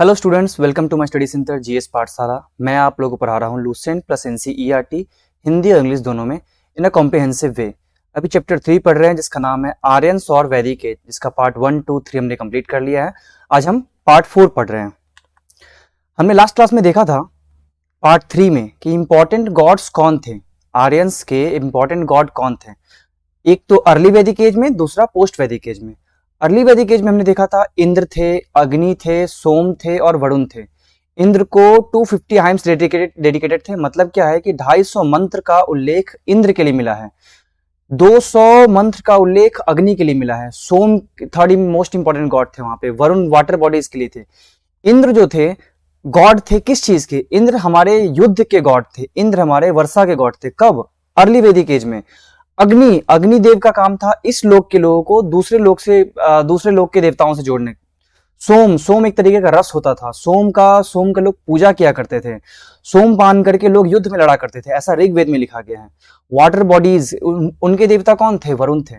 Hello students, welcome to my study centre GS Pathshala. मैं आप लोगों को पढ़ा रहा हूँ लूसेंट प्लस एनसीईआरटी हिंदी और इंग्लिश दोनों में इन अ कॉम्प्रिहेंसिव वे। अभी चैप्टर 3 पढ़ रहे हैं जिसका नाम है आर्यन्स और वैदिक एज, जिसका पार्ट 1, 2, 3 हमने कंप्लीट कर लिया है। आज हम पार्ट 4 पढ़ रहे हैं। हमने लास्ट क्लास में देखा था पार्ट 3 में कि इंपॉर्टेंट गॉड्स कौन थे, आर्यन्स के इंपॉर्टेंट गॉड कौन थे। एक तो अर्ली वैदिक एज में, दूसरा पोस्ट वैदिक एज में। अर्ली वैदिक एज में हमने देखा था इंद्र थे, अग्नि थे, सोम थे और वरुण थे। इंद्र को 250 हाइम्स डेडिकेटेड थे। मतलब क्या है कि 250 मंत्र का उल्लेख इंद्र के लिए मिला है, 200 मंत्र का उल्लेख अग्नि के लिए मिला है। सोम थर्ड मोस्ट इंपॉर्टेंट गॉड थे वहां पे। वरुण वाटर बॉडीज के लिए थे। इंद्र जो थे गॉड थे किस चीज के? इंद्र हमारे युद्ध के गॉड थे, इंद्र हमारे वर्षा के गॉड थे। कब? अर्ली वैदिक एज में। अग्निदेव का काम था इस लोक के लोगों को दूसरे लोक के देवताओं से जोड़ने। सोम एक तरीके का रस होता था। सोम का लोग पूजा किया करते थे। सोम पान करके लोग युद्ध में लड़ा करते थे, ऐसा ऋग्वेद में लिखा गया है। वाटर बॉडीज उनके देवता कौन थे? वरुण थे।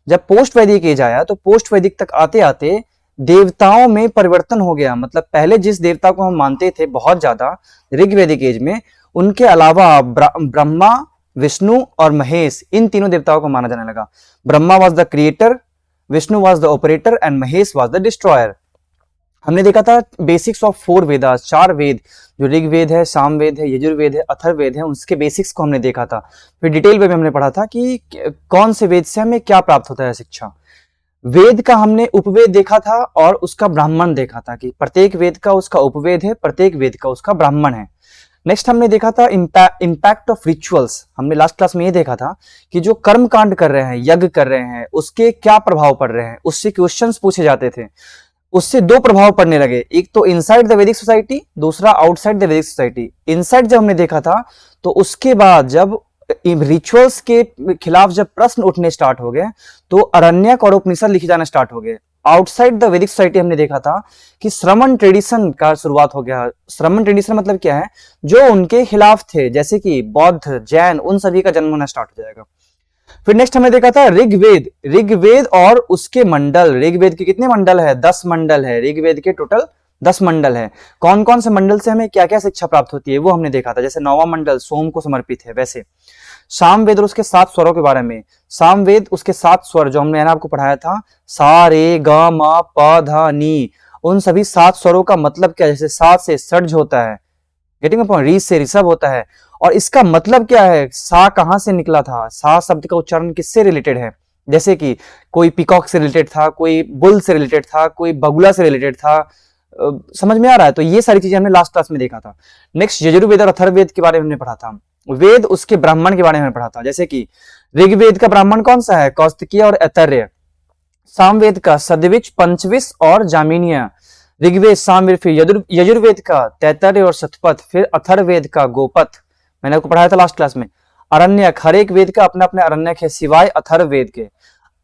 जब पोस्ट वैदिक एज आया तो पोस्ट वैदिक तक आते आते देवताओं में परिवर्तन हो गया। मतलब पहले जिस देवता को हम मानते थे बहुत ज्यादा ऋग्वेदिक एज में, उनके अलावा ब्रह्मा, विष्णु और महेश, इन तीनों देवताओं को माना जाने लगा। Brahma was the creator, Vishnu was the operator and Mahesh was the destroyer. हमने देखा था बेसिक्स ऑफ 4 वेदास, 4 वेद, जो ऋग्वेद है, सामवेद है, यजुर्वेद है, अथर्ववेद है, उसके बेसिक्स को हमने देखा था। फिर डिटेल में हमने पढ़ा था कि कौन से वेद से हमें क्या प्राप्त होता है शिक्षा। वेद का हमने उपवेद देखा था और उसका ब्राह्मण देखा था कि प्रत्येक वेद का उसका उपवेद है, प्रत्येक वेद का उसका ब्राह्मण है। नेक्स्ट हमने देखा था इम्पैक्ट ऑफ रिचुअल्स। हमने लास्ट क्लास में ये देखा था कि जो कर्म कांड कर रहे हैं, यज्ञ कर रहे हैं, उसके क्या प्रभाव पड़ रहे हैं, उससे क्वेश्चंस पूछे जाते थे। उससे 2 प्रभाव पड़ने लगे, एक तो इनसाइड द वैदिक सोसाइटी, दूसरा आउटसाइड द वैदिक सोसाइटी। इनसाइड जब हमने देखा था तो उसके बाद जब रिचुअल्स के खिलाफ जब प्रश्न उठने स्टार्ट हो गए तो अरण्यक और उपनिषद लिखे जाना स्टार्ट हो गए। आउटसाइड द वैदिक सोसाइटी हमने देखा था कि श्रमण ट्रेडिशन का शुरुआत हो गया। श्रमण ट्रेडिशन मतलब क्या है? जो उनके खिलाफ थे, जैसे कि बौद्ध, जैन, उन सभी का जन्म होना स्टार्ट हो जाएगा। फिर नेक्स्ट हमने देखा था ऋग्वेद और उसके मंडल। ऋग्वेद के कितने मंडल है? 10 मंडल है। ऋग्वेद के टोटल 10 मंडल है। कौन कौन से मंडल से हमें क्या क्या शिक्षा प्राप्त होती है वो हमने देखा था। जैसे 9वां मंडल सोम को समर्पित है, वैसे सामवेद और उसके 7 स्वरों के बारे में। सामवेद उसके 7 स्वर जो हमने आपको पढ़ाया था, सा रे ग म प ध नी, उन सभी 7 स्वरों का मतलब क्या? जैसे सा से सर्ज होता है, गेटिंग अ पॉइंट, री से ऋषभ होता है। और इसका मतलब क्या है? सा कहां से निकला था? सा शब्द का उच्चारण किससे रिलेटेड है? जैसे कि कोई पिकॉक से रिलेटेड था, कोई बुल से रिलेटेड था, कोई बगुला से रिलेटेड था। समझ में आ रहा है? तो ये सारी चीजें हमने लास्ट क्लास में देखा था। नेक्स्ट यजुर्वेद और अथर्ववेद के बारे में हमने पढ़ा था। वेद उसके ब्राह्मण के बारे में पढ़ा था। जैसे कि ऋग्वेद का ब्राह्मण कौन सा है? कौस्तिकीय और ऐतरेय। सामवेद का सदविच, पंचविश और जामिनीय। ऋग्वेद, सामवेद, फिर यजुर्वेद का तैतरेय और शतपथ, फिर अथर्ववेद का गोपथ, मैंने आपको पढ़ाया था लास्ट क्लास में। अरण्यक, हर एक वेद का अपना अपना अरण्यक है सिवाय अथर्ववेद के।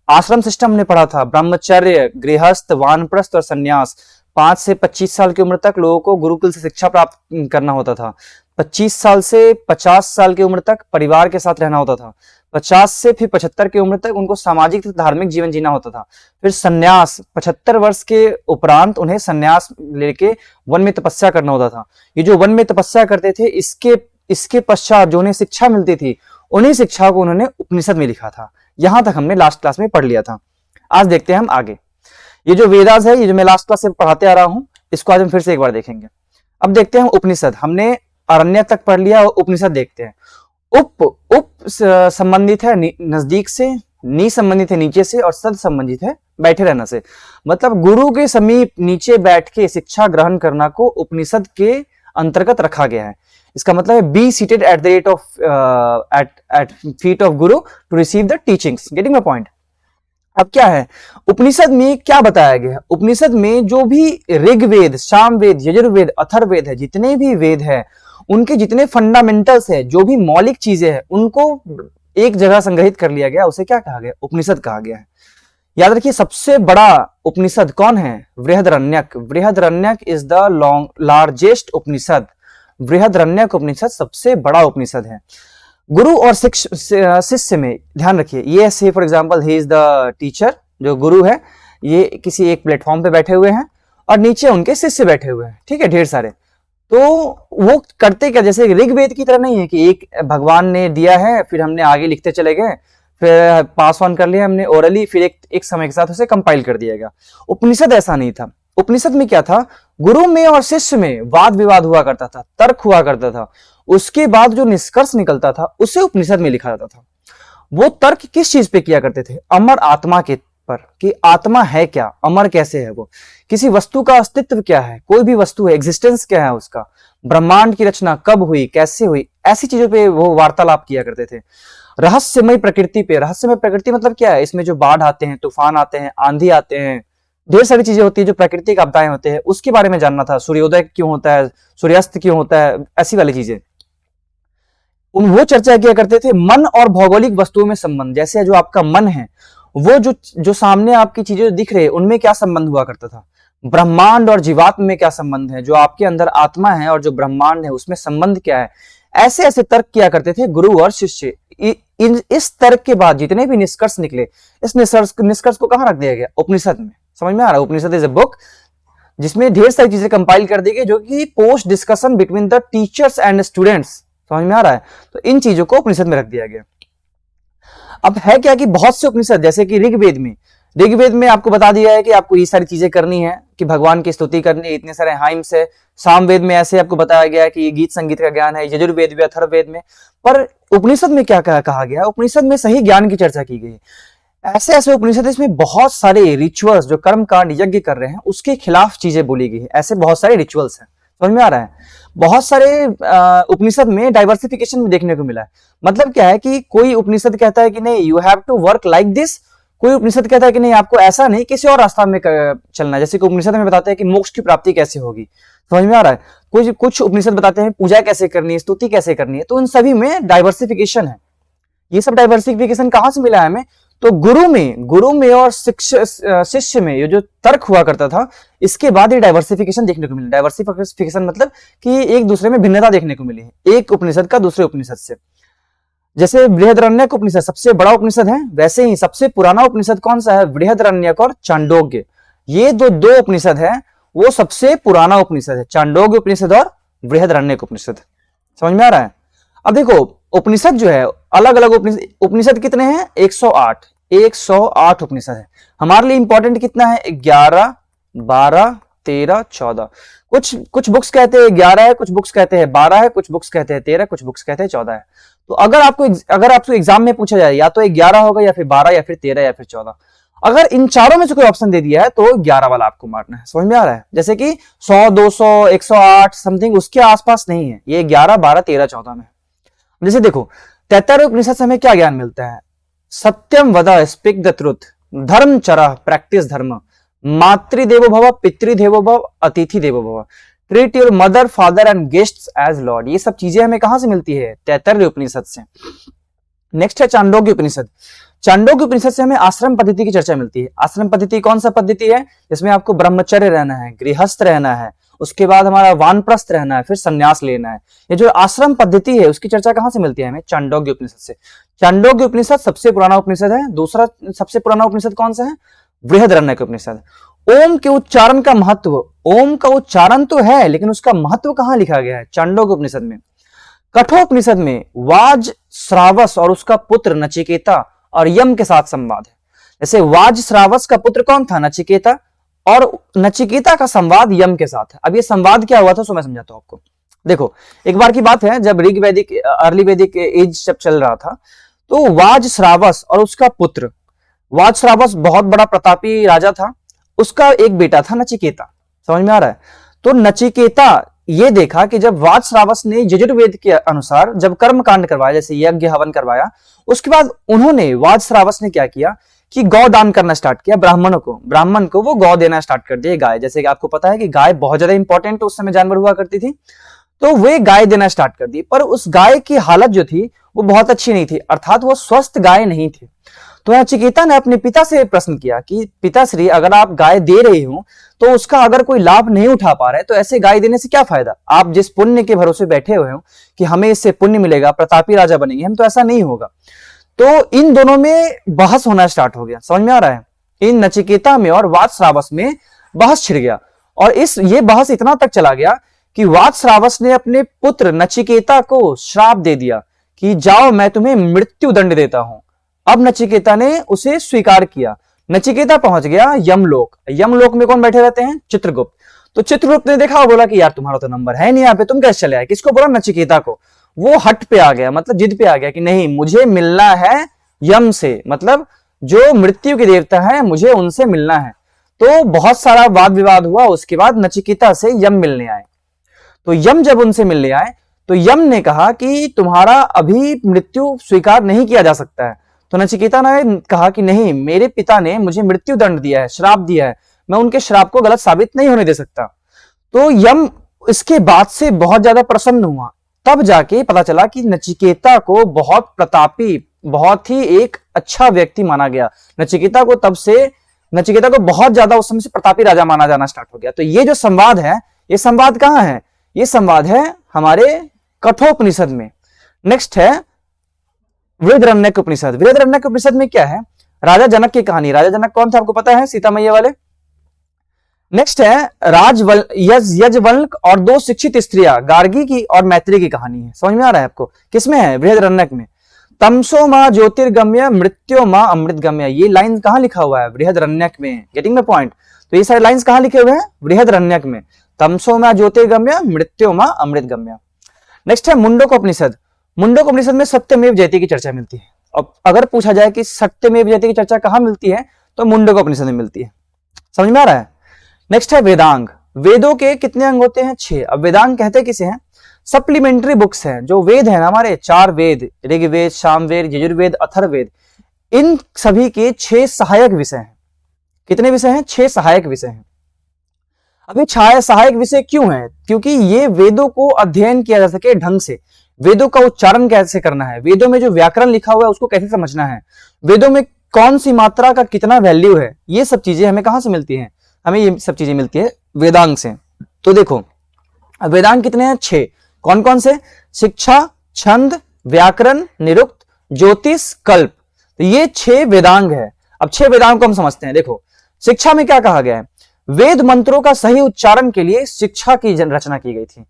आश्रम सिस्टम हमने पढ़ा था, ब्रह्मचर्य, गृहस्थ, वानप्रस्थ और संन्यास। 5 से 25 साल की उम्र तक लोगों को गुरुकुल से शिक्षा प्राप्त करना होता था। 25 साल से 50 साल की उम्र तक परिवार के साथ रहना होता था। 50 से फिर 75 की उम्र तक उनको सामाजिक तथा धार्मिक जीवन जीना होता था। फिर संन्यास, 75 वर्ष के उपरांत उन्हें संन्यास लेके वन में तपस्या करना होता था। ये जो वन में तपस्या करते थे, इसके पश्चात जो उन्हें शिक्षा मिलती थी, उन्हीं शिक्षा को उन्होंने उपनिषद में लिखा था। यहां तक हमने लास्ट क्लास में पढ़ लिया था। आज देखते हैं हम आगे। ये जो वेदास है, ये जो मैं लास्ट क्लास से पढ़ाते आ रहा हूं, इसको आज हम फिर से एक बार देखेंगे। अब देखते हैं हम उपनिषद। हमने अरण्य तक पढ़ लिया और उपनिषद देखते हैं। उप संबंधित है नजदीक से, नी संबंधित है नीचे से, और सद संबंधित है बैठे रहना से। मतलब गुरु के समीप नीचे बैठ के शिक्षा ग्रहण करना को उपनिषद के अंतर्गत रखा गया है। इसका मतलब है be seated at the rate of at feet of guru to receive the teachings. Getting my point? अब क्या है उपनिषद में क्या बताया गया है? उपनिषद में जो भी ऋग्वेद, सामवेद, यजुर्वेद, अथर्ववेद है, जितने भी वेद है, उनके जितने फंडामेंटल्स है, जो भी मौलिक चीजें हैं, उनको एक जगह संग्रहित कर लिया गया। उसे क्या कहा गया? उपनिषद कहा गया है। याद रखिए, सबसे बड़ा उपनिषद कौन है? Brihadaranyaka. Brihadaranyaka is the largest Upanishad. Brihadaranyaka Upanishad सबसे बड़ा उपनिषद है। गुरु और शिष्य में ध्यान रखिए, ये से for example he is the teacher, जो गुरु है, ये किसी एक प्लेटफॉर्म पे बैठे हुए हैं और नीचे उनके शिष्य बैठे हुए हैं, ठीक है, ढेर सारे। तो वो करते क्या, जैसे ऋग्वेद की तरह नहीं है कि एक भगवान ने दिया है फिर हमने आगे लिखते चले गए, फिर पास ऑन कर लिया हमने ओरली, फिर एक समय के साथ उसे कंपाइल कर दिया गया। उपनिषद ऐसा नहीं था। उपनिषद में क्या था, गुरु में और शिष्य में वाद विवाद हुआ करता था, तर्क हुआ करता था, उसके बाद जो निष्कर्ष निकलता था उसे उपनिषद में लिखा जाता था। वो तर्क किस चीज पे किया करते थे, अमर आत्मा के पर, कि आत्मा है क्या, अमर कैसे है वो, किसी वस्तु का अस्तित्व क्या है, कोई भी वस्तु है, एग्जिस्टेंस क्या है उसका, ब्रह्मांड की रचना कब हुई, कैसे हुई, ऐसी चीजों पे वो वार्तालाप किया करते थे। रहस्यमय प्रकृति पे, रहस्यमय प्रकृति मतलब क्या है, इसमें जो बाढ़ आते हैं, तूफान आते हैं, आंधी आते हैं, ढेर सारी चीजें होती है जो प्राकृतिक आपदाएं होते हैं, उसके बारे में जानना था। सूर्योदय क्यों होता है, सूर्यास्त क्यों होता है, ऐसी वाली चीजें वो चर्चा किया करते थे। मन और भौगोलिक वस्तुओं में संबंध, जैसे जो आपका मन है, वो जो सामने आपकी चीजें दिख रही है उनमें क्या संबंध हुआ करता था, ब्रह्मांड और जीवात्म में क्या संबंध है, जो आपके अंदर आत्मा है और जो ब्रह्मांड है उसमें संबंध क्या है, ऐसे ऐसे तर्क किया करते थे गुरु और शिष्य। इस तर्क के बाद जितने भी निष्कर्ष निकले, इस निष्कर्ष को कहां रख दिया गया, उपनिषद में। समझ में आ रहा है, उपनिषद इज ए बुक जिसमें ढेर सारी चीजें कंपाइल कर दी गई, जो कि post discussion between the teachers and students. समझ में आ रहा है, तो इन चीजों को उपनिषद में रख दिया गया। अब है क्या कि बहुत से उपनिषद, जैसे कि ऋग्वेद में आपको बता दिया है कि आपको ये सारी चीजें करनी है, कि भगवान की स्तुति करनी है, इतने सारे हाइम्स है। सामवेद में ऐसे आपको बताया गया है कि ये गीत संगीत का ज्ञान है, यजुर्वेद में, अथर्ववेद में। पर उपनिषद में क्या कहा गया, उपनिषद में सही ज्ञान की चर्चा की गई। ऐसे ऐसे उपनिषद, इसमें बहुत सारे रिचुअल्स, जो कर्म कांड यज्ञ कर रहे हैं उसके खिलाफ चीजें बोली गई है, ऐसे बहुत सारे रिचुअल्स हैं। समझ में आ रहा है, बहुत सारे उपनिषद में डाइवर्सिफिकेशन भी देखने को मिला है। मतलब क्या है कि कोई उपनिषद कहता है कि नहीं you have to work like this, कोई उपनिषद कहता है कि नहीं आपको ऐसा नहीं, किसी और रास्ता में चलना है। जैसे कि उपनिषद में बताते हैं कि मोक्ष की प्राप्ति कैसे होगी। समझ में आ रहा है, कुछ उपनिषद बताते हैं पूजा कैसे करनी है, स्तुति कैसे करनी है। तो इन सभी में डाइवर्सिफिकेशन है। ये सब डाइवर्सिफिकेशन कहां से मिला है हमें, तो गुरु में और शिष्य में ये जो तर्क हुआ करता था, इसके बाद ये डाइवर्सिफिकेशन देखने को मिला। डाइवर्सिफिकेशन मतलब कि एक दूसरे में भिन्नता देखने को मिली है, एक उपनिषद का दूसरे उपनिषद से। जैसे बृहदारण्यक उपनिषद सबसे बड़ा उपनिषद है, वैसे ही सबसे पुराना उपनिषद कौन सा है, बृहदारण्यक और चांडोग्य। ये दो उपनिषद है, वो सबसे पुराना उपनिषद है, चांडोग्य उपनिषद और बृहदारण्यक उपनिषद। समझ में आ रहा है। अब देखो उपनिषद जो है, अलग अलग उपनिषद कितने हैं, 108 उपनिषद है। हमारे लिए इंपॉर्टेंट कितना है, 11, 12, 13, 14। कुछ बुक्स कहते हैं 11 है, कुछ बुक्स कहते हैं 12 है, कुछ बुक्स कहते हैं 13, कुछ बुक्स कहते हैं 14 है। तो अगर आपको एग्जाम में पूछा जाए, या तो 11 होगा, या फिर 12, या फिर 13, या फिर 14। अगर इन चारों में से कोई ऑप्शन दे दिया है तो 11 वाला आपको मारना है। समझ में आ रहा है, जैसे कि 100, 200, 108 समथिंग उसके आसपास नहीं है, ये 11, 12, 13, 14 में। जैसे देखो 73 उपनिषद से हमें क्या ज्ञान मिलता है, सत्यम वद, स्पीक द ट्रुथ, धर्म चरा, प्रैक्टिस धर्म, मातृदेवो भव, पितृदेवो भव, अतिथि देवो भव, treat your mother, father and guests as lord. ये सब चीजें हमें कहां से मिलती है, 73 उपनिषद से। नेक्स्ट है चांडोग्य उपनिषद। चांडोग्य उपनिषद से हमें आश्रम पद्धति की चर्चा मिलती है। आश्रम पद्धति कौन सा पद्धति है, जिसमें आपको ब्रह्मचर्य रहना है, गृहस्थ रहना है, उसके बाद हमारा वानप्रस्थ रहना है, फिर संन्यास लेना है। ये जो आश्रम पद्धति है उसकी चर्चा कहां से मिलती है हमें, चांडोग्य उपनिषद से। चांडोग्य उपनिषद सबसे पुराना उपनिषद है। दूसरा सबसे पुराना उपनिषद कौन सा है, बृहदारण्यक उपनिषद। ओम के उच्चारण का महत्व, ओम का उच्चारण तो है लेकिन उसका महत्व कहां लिखा गया है, चांडोग्य उपनिषद में। कठोपनिषद में वाज श्रावस और उसका पुत्र नचिकेता और यम के साथ संवाद है। जैसे वाज श्रावस का पुत्र कौन था, नचिकेता, और नचिकेता का संवाद यम के साथ है। अब ये संवाद क्या हुआ था, सो मैं समझाता हूं आपको। देखो एक बार की बात है, जब ऋग वैदिक अर्ली वैदिक एज जब चल रहा था, तो वाज श्रावस और उसका पुत्र, वाज श्रावस बहुत बड़ा प्रतापी राजा था, उसका एक बेटा था नचिकेता। समझ में आ रहा है। तो नचिकेता ये देखा कि जब वाज श्रावस ने यजुर्वेद के अनुसार जब कर्म कांड करवाया, जैसे यज्ञ हवन करवाया, उसके बाद उन्होंने, वाज श्रावस ने क्या किया कि गौ दान करना स्टार्ट किया। ब्राह्मण को वो गौ देना स्टार्ट कर दिया, गाय। जैसे कि आपको पता है कि गाय बहुत ज्यादा इंपॉर्टेंट उस समय जानवर हुआ करती थी, तो वे गाय देना स्टार्ट कर दी। पर उस गाय की हालत जो थी वो बहुत अच्छी नहीं थी, अर्थात वो स्वस्थ गाय नहीं थी। तो नचिकेता ने अपने पिता से प्रश्न किया कि पिताश्री, अगर आप गाय दे रहे हो तो उसका अगर कोई लाभ नहीं उठा पा रहे तो ऐसे गाय देने से क्या फायदा। आप जिस पुण्य के भरोसे बैठे हुए हो कि हमें इससे पुण्य मिलेगा, प्रतापी राजा बनेंगे हम, तो ऐसा नहीं होगा। तो इन दोनों में बहस होना स्टार्ट हो गया। समझ में आ रहा है, इन नचिकेता में और वाज श्रावस में बहस छिड़ गया। और ये बहस इतना तक चला गया कि वातश्रावस ने अपने पुत्र नचिकेता को श्राप दे दिया कि जाओ मैं तुम्हें मृत्यु दंड देता हूं। अब नचिकेता ने उसे स्वीकार किया। नचिकेता पहुंच गया यमलोक। यमलोक में कौन बैठे रहते हैं? चित्रगुप्त। तो चित्रगुप्त ने देखा, बोला कि यार तुम्हारा तो नंबर है नहीं यहाँ पे, तुम कैसे चले आए? किसको बोला? नचिकेता को। वो हट पे आ गया, मतलब जिद पे आ गया कि नहीं, मुझे मिलना है यम से, मतलब जो मृत्यु के देवता है मुझे उनसे मिलना है। तो बहुत सारा वाद विवाद हुआ। उसके बाद नचिकेता से यम मिलने आए। तो यम जब उनसे मिलने आए तो यम ने कहा कि तुम्हारा अभी मृत्यु स्वीकार नहीं किया जा सकता है। तो नचिकेता ने कहा कि नहीं, मेरे पिता ने मुझे मृत्यु दंड दिया है, श्राप दिया है, मैं उनके श्राप को गलत साबित नहीं होने दे सकता। तो यम इसके बाद से बहुत ज्यादा प्रसन्न हुआ। तब जाके पता चला कि नचिकेता को बहुत प्रतापी, बहुत ही एक अच्छा व्यक्ति माना गया। नचिकेता को बहुत ज्यादा उस समय से प्रतापी राजा माना जाना स्टार्ट हो गया। तो ये जो संवाद है, ये संवाद कहां है? ये संवाद है हमारे कठोपनिषद में। नेक्स्ट है बृहदारण्यक उपनिषद। बृहदारण्यक उपनिषद में क्या है? राजा जनक की कहानी। राजा जनक कौन था आपको पता है? सीता मैया वाले। नेक्स्ट है यजवल्क और दो शिक्षित स्त्रियां, गार्गी की और मैत्री की कहानी है। समझ में आ रहा है आपको? किसमें है? बृहदारण्यक में। तमसो मां ज्योतिर्गम्य मृत्यो मां अमृतगम्य, ये लाइन कहां लिखा हुआ है? बृहदारण्यक में। Getting the point? तो ये सारे लाइंस कहां लिखे हुए हैं? बृहदारण्यक में। तमसो मां ज्योतिर्गम्य मृत्यो मां अमृतगम्य। नेक्स्ट है मुंडकोपनिषद। मुंडकोपनिषद में सत्यमेव जयते की चर्चा मिलती है। अब अगर पूछा जाए कि सत्यमेव जयते की चर्चा कहां मिलती है, तो मुंडकोपनिषद में मिलती है। समझ में आ रहा है? नेक्स्ट है वेदांग। वेदों के कितने अंग होते हैं? 6। अब वेदांग कहते किसे हैं? सप्लीमेंट्री बुक्स हैं। जो वेद है ना हमारे 4 वेद, ऋग्वेद, सामवेद, यजुर्वेद, अथर्ववेद, इन सभी के 6 सहायक विषय हैं। कितने विषय हैं? 6 सहायक विषय हैं। अब ये सहायक विषय क्यों है? क्योंकि ये वेदों को अध्ययन किया जा सके ढंग से। वेदों का उच्चारण कैसे करना है, वेदों में जो व्याकरण लिखा हुआ है उसको कैसे समझना है, वेदों में कौन सी मात्रा का कितना वैल्यू है, ये सब चीजें हमें कहां से मिलती हैं? हमें ये सब चीजें मिलती है वेदांग से। तो देखो वेदांग कितने हैं? 6। कौन कौन से? शिक्षा, छंद, व्याकरण, निरुक्त, ज्योतिष, कल्प। तो ये 6 वेदांग है। अब 6 वेदांग को हम समझते हैं। देखो शिक्षा में क्या कहा गया है? वेद मंत्रों का सही उच्चारण के लिए शिक्षा की रचना की गई थी।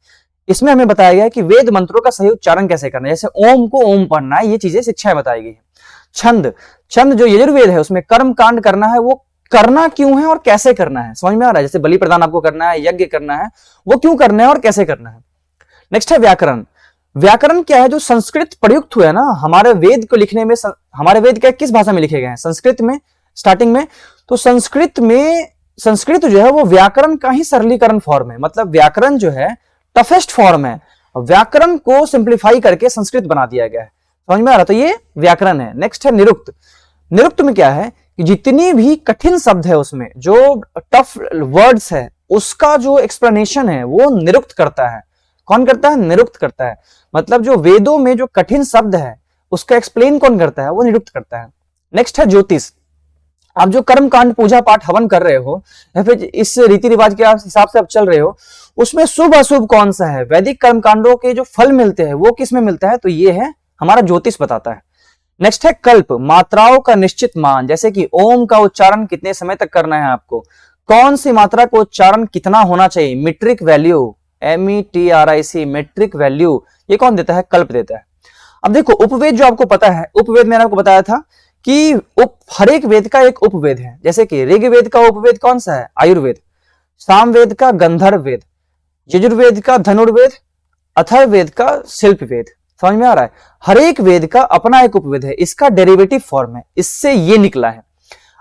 इसमें हमें बताया गया है कि वेद मंत्रों का सही उच्चारण कैसे करना है, जैसे ओम को ओम पढ़ना है, ये चीजें शिक्षा बताई गई है। छंद जो यजुर्वेद है उसमें कर्म कांड करना है, वो करना क्यों है और कैसे करना है, समझ में आ रहा है? जैसे बलि प्रदान आपको करना है, यज्ञ करना है, वो क्यों करना है और कैसे करना है। नेक्स्ट है व्याकरण। व्याकरण क्या है? जो संस्कृत प्रयुक्त हुआ है ना हमारे वेद को लिखने में। हमारे वेद क्या किस भाषा में लिखे गए हैं? संस्कृत में स्टार्टिंग में। तो संस्कृत जो है वो व्याकरण का ही सरलीकरण फॉर्म है, मतलब व्याकरण जो है टफेस्ट फॉर्म है, व्याकरण को सिंप्लीफाई करके संस्कृत बना दिया गया है। समझ में आ रहा? तो ये व्याकरण है। नेक्स्ट है निरुक्त। निरुक्त में क्या है कि जितनी भी कठिन शब्द है उसमें जो टफ वर्ड्स है उसका जो एक्सप्लेनेशन है वो निरुक्त करता है। कौन करता है? निरुक्त करता है। मतलब जो वेदों में जो कठिन शब्द है उसका एक्सप्लेन कौन करता है? वो निरुक्त करता है। नेक्स्ट है ज्योतिष। आप जो कर्म कांड, पूजा पाठ, हवन कर रहे हो या फिर इस रीति रिवाज के हिसाब से आप चल रहे हो, उसमें शुभ अशुभ कौन सा है, वैदिक कर्म कांडों के जो फल मिलते हैं वो किस में मिलता है? तो ये है हमारा ज्योतिष बताता है। नेक्स्ट है कल्प। मात्राओं का निश्चित मान, जैसे कि ओम का उच्चारण कितने समय तक करना है आपको, कौन सी मात्रा का उच्चारण कितना होना चाहिए, metric value, METRIC, metric value, ये कौन देता है? कल्प देता है। अब देखो उपवेद जो आपको पता है, उपवेद मैंने आपको बताया था कि हर एक वेद का एक उपवेद है। जैसे कि ऋग्वेद का उपवेद कौन सा है? आयुर्वेद। सामवेद का गंधर्व वेद, यजुर्वेद का धनुर्वेद, अथर्ववेद का शिल्प वेद। समझ में आ रहा है? हर एक वेद का अपना एक उपवेद है, इसका डेरिवेटिव फॉर्म है, इससे ये निकला है।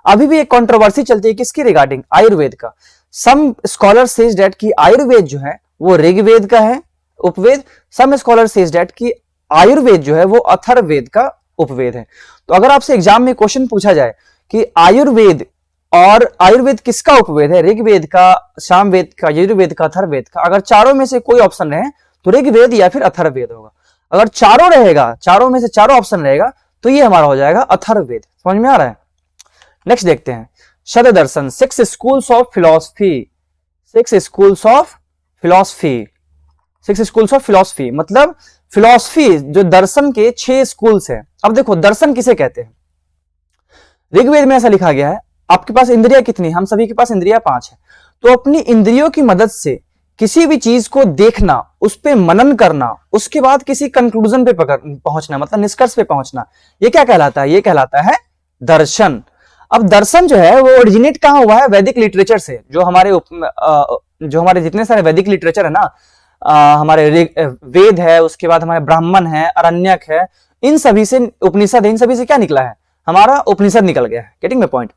अभी भी एक कंट्रोवर्सी चलती है किसकी रिगार्डिंग? आयुर्वेद का। सम स्कॉलर सेज दैट कि आयुर्वेद जो है वो ऋग्वेद का है उपवेद, सम स्कॉलर सेज दैट कि आयुर्वेद जो है वो अथर्ववेद का उपवेद है। तो अगर आपसे एग्जाम में क्वेश्चन पूछा जाए कि आयुर्वेद किसका उपवेद है, ऋग्वेद का, सामवेद का, यजुर्वेद का, अथर्ववेद का, अगर चारों में से कोई ऑप्शन रहे तो ऋग्वेद या फिर अथर्ववेद होगा। अगर चारों रहेगा, चारों में से चारों ऑप्शन रहेगा तो ये हमारा हो जाएगा अथर्ववेद। समझ में आ रहा है? नेक्स्ट देखते हैं शद दर्शन। 6 schools of philosophy. 6 schools of philosophy. 6 schools of philosophy मतलब फिलॉसफी जो दर्शन के 6 स्कूल्स हैं। अब देखो दर्शन किसे कहते हैं? ऋग्वेद में ऐसा लिखा गया है, आपके पास इंद्रिया कितनी? हम सभी के पास इंद्रिया 5 है। तो अपनी इंद्रियों की मदद से किसी भी चीज को देखना, उस पे मनन करना, उसके बाद किसी कंक्लूजन पे पहुंचना, मतलब निष्कर्ष पे पहुंचना, ये क्या कहलाता है? ये कहलाता है दर्शन। अब दर्शन जो है वो ओरिजिनेट कहां हुआ है? वैदिक लिटरेचर से। जो हमारे जितने सारे वैदिक लिटरेचर है ना, हमारे वेद है, उसके बाद हमारे ब्राह्मण है, अरण्यक है, इन सभी से, उपनिषद है, इन सभी से क्या निकला है? हमारा उपनिषद निकल गया है। Getting my point?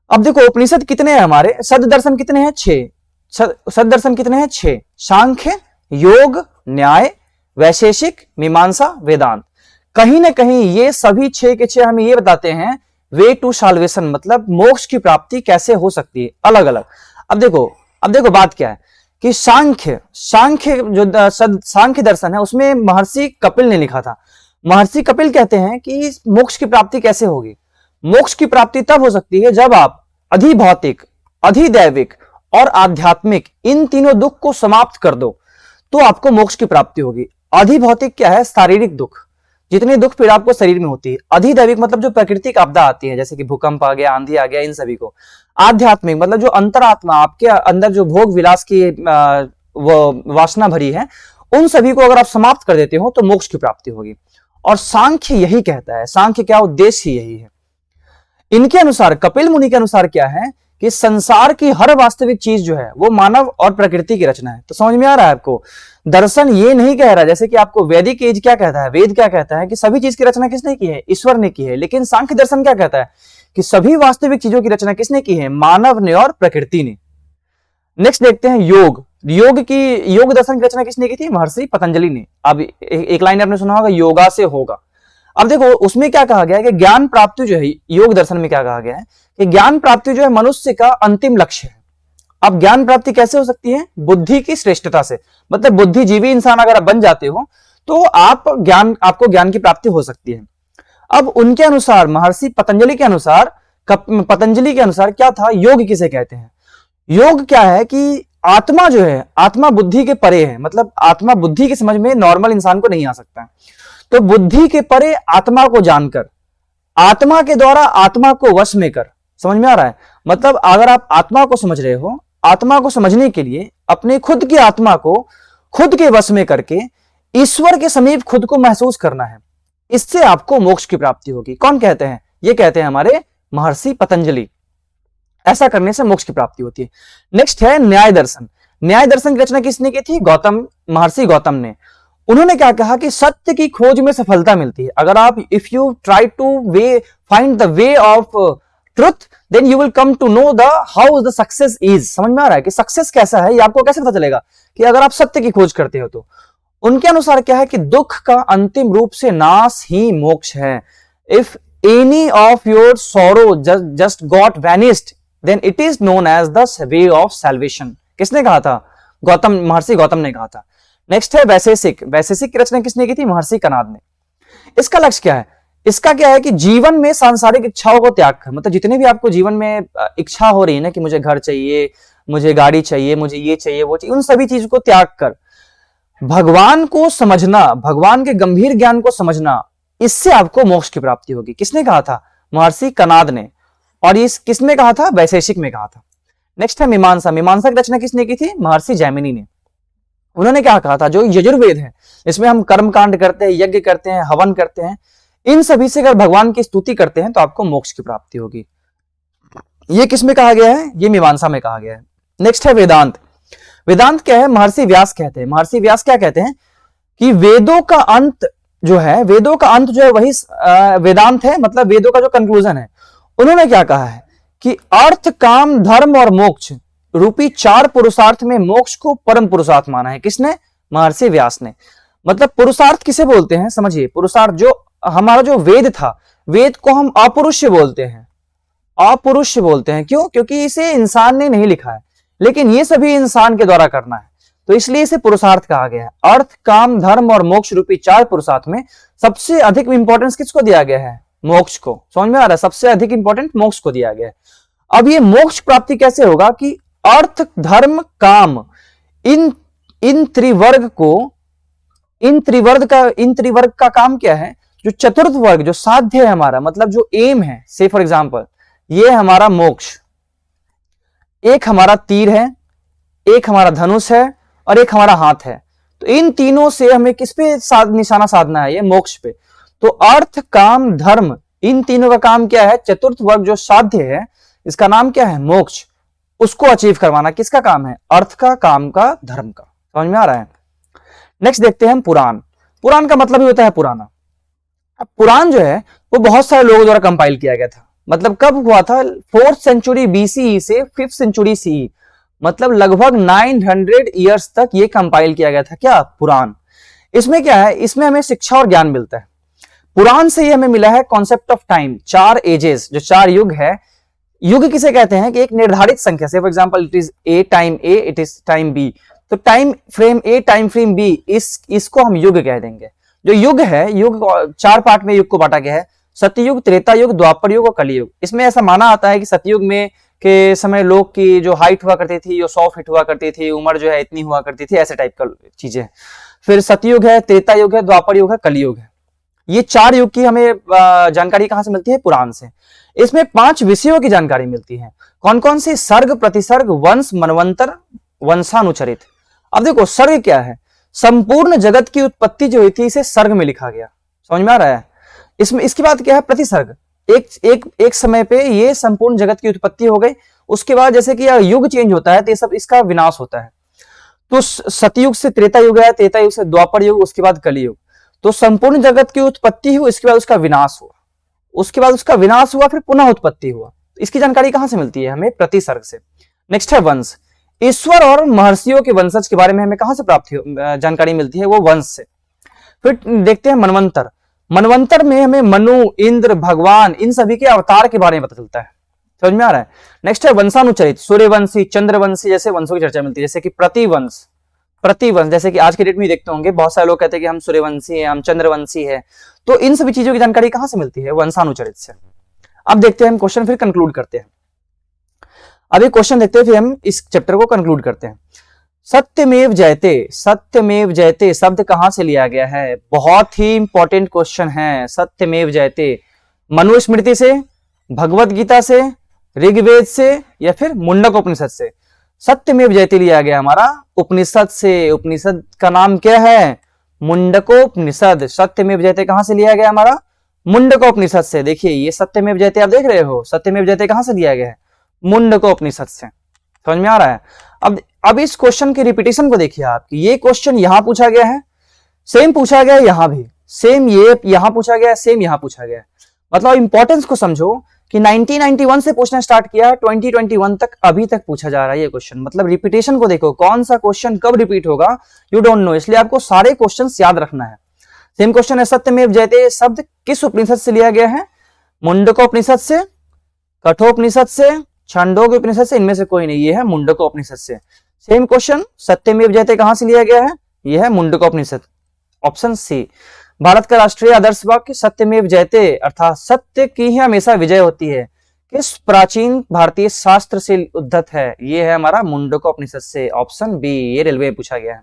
अब देखो उपनिषद कितने हैं हमारे? सद दर्शन कितने हैं? 6। सद दर्शन कितने हैं? 6। सांख्य, योग, न्याय, वैशेषिक, मीमांसा, वेदांत। कहीं ना कहीं ये सभी 6 के 6 हमें ये बताते हैं वे टू साल्वेशन, मतलब मोक्ष की प्राप्ति कैसे हो सकती है, अलग अलग। अब देखो बात क्या है कि सांख्य जो सांख्य दर्शन है उसमें महर्षि कपिल ने लिखा था। महर्षि कपिल कहते हैं कि मोक्ष की प्राप्ति कैसे होगी? मोक्ष की प्राप्ति तब हो सकती है जब आप अधिभौतिक, अधिदैविक और आध्यात्मिक इन तीनों दुख को समाप्त कर दो, तो आपको मोक्ष की प्राप्ति होगी। अधिभौतिक क्या है? शारीरिक दुख, जितने दुख पीड़ा आपको शरीर में होती है। अधिदैविक मतलब जो प्राकृतिक आपदा आती है, जैसे कि भूकंप आ गया, आंधी आ गया, इन सभी को। आध्यात्मिक मतलब जो अंतरात्मा, आपके अंदर जो भोग विलास की वो वासना भरी है, उन सभी को अगर आप समाप्त कर देते हो तो मोक्ष की प्राप्ति होगी। और सांख्य यही कहता है। सांख्य क्या उद्देश्य ही यही है। इनके अनुसार, कपिल मुनि के अनुसार क्या है कि संसार की हर वास्तविक चीज जो है वो मानव और प्रकृति की रचना है। तो समझ में आ रहा है आपको? दर्शन ये नहीं कह रहा, जैसे कि आपको वैदिक एज क्या कहता है, वेद क्या कहता है कि सभी चीज की रचना किसने की है? ईश्वर ने की है। लेकिन सांख्य दर्शन क्या कहता है कि सभी वास्तविक चीजों की रचना किसने की है? मानव ने और प्रकृति ने। नेक्स्ट देखते हैं योग। योग दर्शन की रचना किसने की थी? महर्षि पतंजलि ने। अब एक लाइन आपने सुना होगा, योगा से होगा। अब देखो उसमें क्या कहा गया है कि ज्ञान प्राप्ति जो है, योग दर्शन में क्या कहा गया है कि ज्ञान प्राप्ति जो है मनुष्य का अंतिम लक्ष्य है। अब ज्ञान प्राप्ति कैसे हो सकती है? बुद्धि की श्रेष्ठता से। मतलब बुद्धिजीवी इंसान अगर आप बन जाते हो तो आपको ज्ञान की प्राप्ति हो सकती है। अब उनके अनुसार, महर्षि पतंजलि के अनुसार क्या था? योग किसे कहते हैं? योग क्या है कि आत्मा जो है, आत्मा बुद्धि के परे है। मतलब आत्मा बुद्धि की समझ में नॉर्मल इंसान को नहीं आ सकता है। तो बुद्धि के परे आत्मा को जानकर, आत्मा के द्वारा आत्मा को वश में कर। समझ में आ रहा है? मतलब अगर आप आत्मा को समझ रहे हो, आत्मा को समझने के लिए अपने खुद की आत्मा को खुद के वश में करके ईश्वर के समीप खुद को महसूस करना है। इससे आपको मोक्ष की प्राप्ति होगी। कौन कहते हैं? ये कहते हैं हमारे महर्षि पतंजलि। ऐसा करने से मोक्ष की प्राप्ति होती है। नेक्स्ट है न्याय दर्शन। न्याय दर्शन की रचना किसने की थी? महर्षि गौतम ने। उन्होंने क्या कहा कि सत्य की खोज में सफलता मिलती है। अगर आप if you try to find the way of truth, then you will come to know the how the success is. समझ में आ रहा है कि सक्सेस कैसा है? ये आपको कैसे पता चलेगा? कि अगर आप सत्य की खोज करते हो तो। उनके अनुसार क्या है कि दुख का अंतिम रूप से नाश ही मोक्ष है। If any of your sorrow just got vanished, then it is known as the way of salvation. किसने कहा था? महर्षि गौतम ने कहा था। नेक्स्ट है वैशेषिक। वैशेषिक की रचना किसने की थी? महर्षि कणाद ने। इसका लक्ष्य क्या है? इसका क्या है कि जीवन में सांसारिक इच्छाओं को त्याग कर, मतलब जितने भी आपको जीवन में इच्छा हो रही है ना कि मुझे घर चाहिए, मुझे गाड़ी चाहिए, मुझे ये चाहिए, वो चाहिए, उन सभी चीजों को त्याग कर भगवान को समझना, भगवान के गंभीर ज्ञान को समझना, इससे आपको मोक्ष की प्राप्ति होगी। किसने कहा था? महर्षि कणाद ने। और इस किसने कहा था? वैशेषिक में कहा था। नेक्स्ट है मीमांसा। मीमांसा की रचना किसने की थी? महर्षि जैमिनी ने। उन्होंने क्या कहा था? जो यजुर्वेद है, इसमें हम कर्म कांड करते हैं, यज्ञ करते हैं, हवन करते हैं, इन सभी से अगर भगवान की स्तुति करते हैं तो आपको मोक्ष की प्राप्ति होगी। ये किसमें कहा गया है? ये मीमांसा में कहा गया है। नेक्स्ट है वेदांत। वेदांत क्या है? महर्षि व्यास कहते हैं। महर्षि व्यास क्या कहते हैं कि वेदों का अंत जो है वही वेदांत है, मतलब वेदों का जो कंक्लूजन है। उन्होंने क्या कहा है कि अर्थ, काम, धर्म और मोक्ष रूपी 4 पुरुषार्थ में मोक्ष को परम पुरुषार्थ माना है। किसने? महर्षि व्यास ने। मतलब पुरुषार्थ किसे बोलते हैं? समझिए, पुरुषार्थ जो हमारा जो वेद था, वेद को हम अपरुष्य बोलते हैं। अपरुष्य बोलते हैं क्यों? क्योंकि इसे इंसान ने नहीं लिखा है, लेकिन ये सभी इंसान के द्वारा करना है, तो इसलिए इसे पुरुषार्थ कहा गया है। अर्थ, काम, धर्म और मोक्ष रूपी 4 पुरुषार्थ में सबसे अधिक इंपॉर्टेंस किसको दिया गया है? मोक्ष को। समझ में आ रहा है? सबसे अधिक इंपॉर्टेंट मोक्ष को दिया गया है। अब ये मोक्ष प्राप्ति कैसे होगा कि अर्थ, धर्म, काम, इन त्रिवर्ग का काम क्या है? जो चतुर्थ वर्ग, जो साध्य है हमारा, मतलब जो एम है, से फॉर एग्जांपल ये हमारा मोक्ष, एक हमारा तीर है, एक हमारा धनुष है और एक हमारा हाथ है। तो इन तीनों से हमें किस पे निशाना साधना है? ये मोक्ष पे। तो अर्थ काम धर्म, इन तीनों का काम क्या है? चतुर्थ वर्ग जो साध्य है इसका नाम क्या है? मोक्ष। उसको अचीव करवाना किसका काम है? अर्थ का, काम का, धर्म का। समझ में आ रहा है? नेक्स्ट देखते हैं हम पुराण। पुराण का मतलब ही होता है पुराना। अब पुराण जो है वो बहुत सारे लोगों द्वारा कंपाइल किया गया था। मतलब कब हुआ था? 4th सेंचुरी BCE से 5th सेंचुरी CE, मतलब लगभग 900 ईयर्स तक ये कंपाइल किया गया था। क्या? पुराण। इसमें क्या है? इसमें हमें शिक्षा और ज्ञान मिलता है। पुराण से ही हमें मिला है कॉन्सेप्ट ऑफ टाइम, 4 एजेस, जो 4 युग है। युग किसे कहते हैं? कि एक निर्धारित संख्या से, for example it is a time A, it is time B, तो time frame A, time frame B, इसको हम युग कह देंगे। जो युग है, युग 4 पार्ट में युग को बांटा गया है, सतयुग, त्रेता युग, द्वापर युग और कलयुग। इसमें ऐसा माना आता है कि सतयुग में के समय लोग की जो हाइट हुआ करती थी, जो 100 फीट हुआ करती थी, उम्र जो है इतनी हुआ करती थी, ऐसे टाइप का चीजें। फिर सतयुग है, त्रेता युग है, द्वापर युग है, कलयुग है। ये 4 युग की हमें जानकारी कहां से मिलती है? पुराण से। इसमें 5 विषयों की जानकारी मिलती है। कौन कौन से? सर्ग, प्रतिसर्ग, वंश, मनवंतर, वंशानुचरित। अब देखो सर्ग क्या है? संपूर्ण जगत की उत्पत्ति जो हुई थी इसे सर्ग में लिखा गया। समझ में आ रहा है? इसमें इसके बाद क्या है? प्रतिसर्ग। एक समय पे ये संपूर्ण जगत की उत्पत्ति हो गई, उसके बाद जैसे कि युग चेंज होता है तो ये सब इसका विनाश होता है। तो सतयुग से त्रेता युग है, त्रेता युग से द्वापर युग, उसके बाद कलयुग। तो संपूर्ण जगत की उत्पत्ति हुई, इसके बाद उसका विनाश हुआ, उसके बाद उसका विनाश हुआ, फिर पुनः उत्पत्ति हुआ। इसकी जानकारी कहां से मिलती है? हमें प्रतिसर्ग से। नेक्स्ट है वंश। ईश्वर और महर्षियों के वंशज के बारे में हमें कहां से प्राप्त जानकारी मिलती है? वो वंश से। फिर देखते हैं मनवंतर। मनवंतर में हमें मनु, इंद्र, भगवान, इन सभी के अवतार के बारे में पता चलता है। समझ में आ रहा है? नेक्स्ट है वंशानुचरित। सूर्यवंशी, चंद्रवंशी जैसे वंशों की चर्चा मिलती है। जैसे कि प्रतिवंश, जैसे कि आज के डेट में देखते होंगे बहुत सारे लोग कहते हैं कि हम सूर्यवंशी हैं, हम चंद्रवंशी हैं। तो इन सभी चीजों की जानकारी कहां से मिलती है? वंशानुचरित से। अब देखते हैं हम क्वेश्चन, फिर कंक्लूड करते हैं। अभी क्वेश्चन देखते हैं, फिर हम इस चैप्टर को कंक्लूड करते हैं। सत्यमेव जयते, सत्यमेव जयते शब्द कहां से लिया गया है? बहुत ही इंपॉर्टेंट क्वेश्चन है। सत्यमेव जयते मनुस्मृति से, भगवत गीता से, ऋग्वेद से, या फिर मुंडक उपनिषद से? सत्यमेव जयते लिया गया हमारा उपनिषद से। उपनिषद का नाम क्या है? मुंडकोपनिषद। सत्यमेव जयते कहां से लिया गया हमारा? मुंडकोपनिषद से। देखिए ये सत्यमेव जयते आप देख रहे हो, सत्यमेव जयते कहां से लिया गया है? मुंडकोपनिषद से। समझ में आ रहा है? अब इस क्वेश्चन की रिपीटेशन को देखिए आप, ये क्वेश्चन यहां पूछा गया है, सेम पूछा गया है यहां भी, सेम ये यहां पूछा गया है, सेम यहां पूछा गया है। मतलब इंपॉर्टेंस को समझो कि 1991 से पूछना स्टार्ट किया, 2021 तक अभी तक पूछा जा रहा है ये क्वेश्चन। मतलब रिपीटेशन को देखो, कौन सा क्वेश्चन कब रिपीट होगा यू डोंट नो, इसलिए आपको सारे क्वेश्चंस याद रखना है। सेम क्वेश्चन है, सत्यमेव जयते शब्द किस उपनिषद से लिया गया है? मुंडकोपनिषद से, कठोपनिषद से, छांदोग्य उपनिषद से, इनमें से कोई नहीं, ये है मुंडकोपनिषद से। सेम क्वेश्चन, सत्यमेव जयते कहां से लिया गया है? यह है मुंडकोपनिषद, ऑप्शन सी। भारत का राष्ट्रीय आदर्श वाक्य सत्यमेव जयते अर्थात सत्य की ही हमेशा विजय होती है किस प्राचीन भारतीय शास्त्र से उद्धत है? ये है हमारा मुंडकोपनिषद से, ऑप्शन बी। ये रेलवे में पूछा गया है।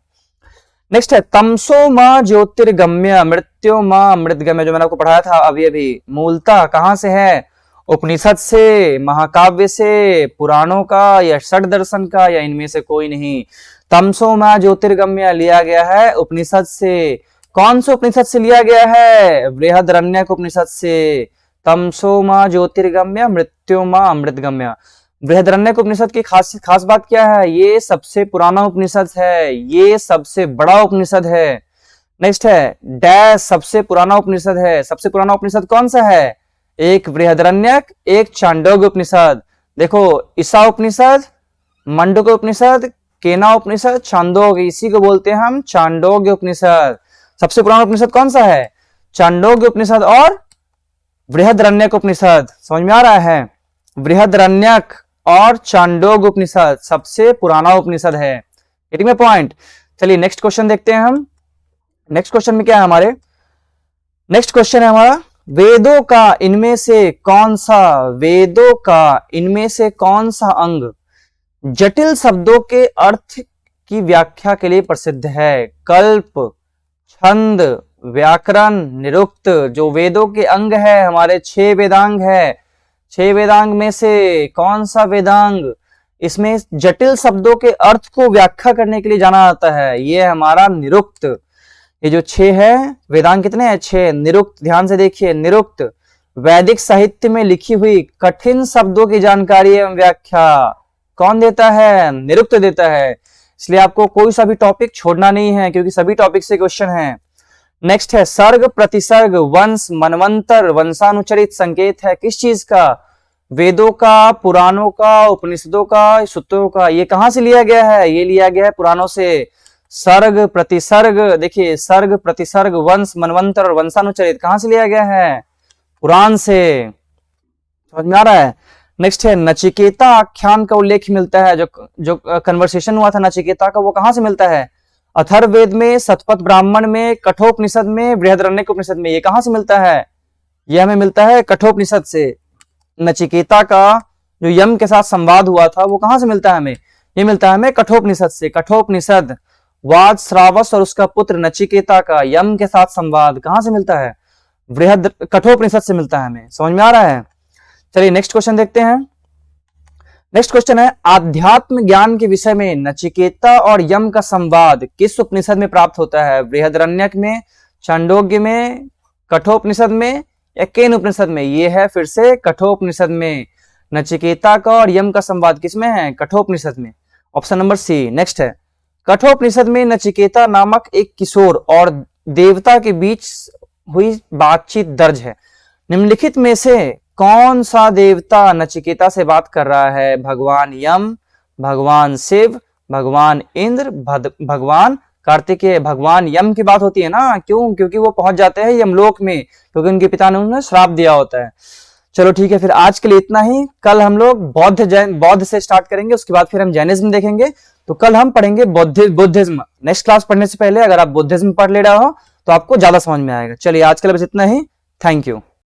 नेक्स्ट है तमसो मां ज्योतिर्गम्य मृत्यो मां अमृतगम्य, जो मैंने आपको पढ़ाया था अभी मूलतः कहां से है? उपनिषद से, महाकाव्य से, पुराणों का, या षड दर्शन का, या इनमें से कोई नहीं। तमसो मां ज्योतिर्गम्य लिया गया है उपनिषद से। कौन से उपनिषद से लिया गया है? बृहदारण्यक उपनिषद से। तमसो मां ज्योतिर्गम्य मृत्यो मां अमृतगम्य। बृहदारण्यक उपनिषद की खास बात क्या है? ये सबसे पुराना उपनिषद है, ये सबसे बड़ा उपनिषद है। नेक्स्ट है डैश सबसे पुराना उपनिषद है। सबसे पुराना उपनिषद कौन सा है? एक बृहदारण्यक, एक छांदोग्य उपनिषद। देखो ईसा उपनिषद, मंडूक उपनिषद, केना उपनिषद, छांदोग्य, इसी को बोलते हैं हम छांदोग्य उपनिषद। सबसे पुराना उपनिषद कौन सा है? छांदोग्य उपनिषद और बृहदारण्यक उपनिषद। समझ में आ रहा है? बृहदारण्यक और छांदोग्य उपनिषद सबसे पुराना उपनिषद है। Getting my point? चलिए नेक्स्ट क्वेश्चन देखते हैं हम। नेक्स्ट क्वेश्चन में क्या है हमारे? नेक्स्ट क्वेश्चन है हमारा, वेदों का इनमें से कौन सा, वेदों का इनमें से कौन सा अंग जटिल शब्दों के अर्थ की व्याख्या के लिए प्रसिद्ध है? कल्प, छंद, व्याकरण, निरुक्त। जो वेदों के अंग है हमारे 6 वेदांग है। 6 वेदांग में से कौन सा वेदांग इसमें जटिल शब्दों के अर्थ को व्याख्या करने के लिए जाना जाता है। ये है हमारा निरुक्त। ये जो 6 है, वेदांग कितने हैं? 6। निरुक्त, ध्यान से देखिए, निरुक्त वैदिक साहित्य में लिखी हुई कठिन शब्दों की जानकारी एवं व्याख्या कौन देता है? निरुक्त देता है। इसलिए आपको कोई सा भी टॉपिक छोड़ना नहीं है, क्योंकि सभी टॉपिक से क्वेश्चन है। नेक्स्ट है सर्ग प्रतिसर्ग, वंश, मनवंतर, वंशानुचरित संकेत है किस चीज का? वेदों का, पुराणों का, उपनिषदों का, सूत्रों का। ये कहां से लिया गया है? ये लिया गया है पुराणों से। सर्ग प्रतिसर्ग, देखिए सर्ग प्रतिसर्ग, वंश, मनवंतर और वंशानुचरित कहां से लिया गया है? पुराण से। समझ में आ रहा है? नेक्स्ट है नचिकेता आख्यान का उल्लेख मिलता है, जो कन्वर्सेशन हुआ था नचिकेता का, वो कहां से मिलता है? अथर्ववेद में, शतपथ ब्राह्मण में, कठोपनिषद में, बृहदारण्यक उपनिषद में। ये कहां से मिलता है? ये हमें मिलता है कठोपनिषद से। नचिकेता का जो यम के साथ संवाद हुआ था, वो कहां से मिलता है हमें? ये मिलता है हमें कठोपनिषद से। कठोपनिषद, वाद श्रावस और उसका पुत्र नचिकेता का यम के साथ संवाद कहां से मिलता है? कठोपनिषद से मिलता है हमें। समझ में आ रहा है? चलिए नेक्स्ट क्वेश्चन देखते हैं। नेक्स्ट क्वेश्चन है आध्यात्म ज्ञान के विषय में नचिकेता और यम का संवाद किस उपनिषद में प्राप्त होता है? बृहदारण्यक में, छांदोग्य में, कठोपनिषद में या केन उपनिषद में? ये है फिर से कठोपनिषद में। नचिकेता का और यम का संवाद किसमें है? कठोपनिषद में। Option number C. नेक्स्ट है कठोपनिषद में नचिकेता नामक एक किशोर और देवता के बीच हुई बातचीत दर्ज है। निम्नलिखित में से कौन सा देवता नचिकेता से बात कर रहा है? भगवान यम, भगवान शिव, भगवान इंद्र, भगवान कार्तिकेय। भगवान यम की बात होती है ना, क्यों? क्योंकि वो पहुंच जाते हैं यमलोक में, क्योंकि उनके पिता ने उन्हें श्राप दिया होता है। चलो ठीक है, फिर आज के लिए इतना ही। कल हम लोग बौद्ध से स्टार्ट करेंगे, उसके बाद फिर हम जैनिज्म देखेंगे। तो कल हम पढ़ेंगे बुद्धिज्म। नेक्स्ट क्लास पढ़ने से पहले अगर आप बुद्धिज्म पढ़ ले रहे हो तो आपको ज्यादा समझ में आएगा। चलिए आज के लिए बस इतना ही। Thank you.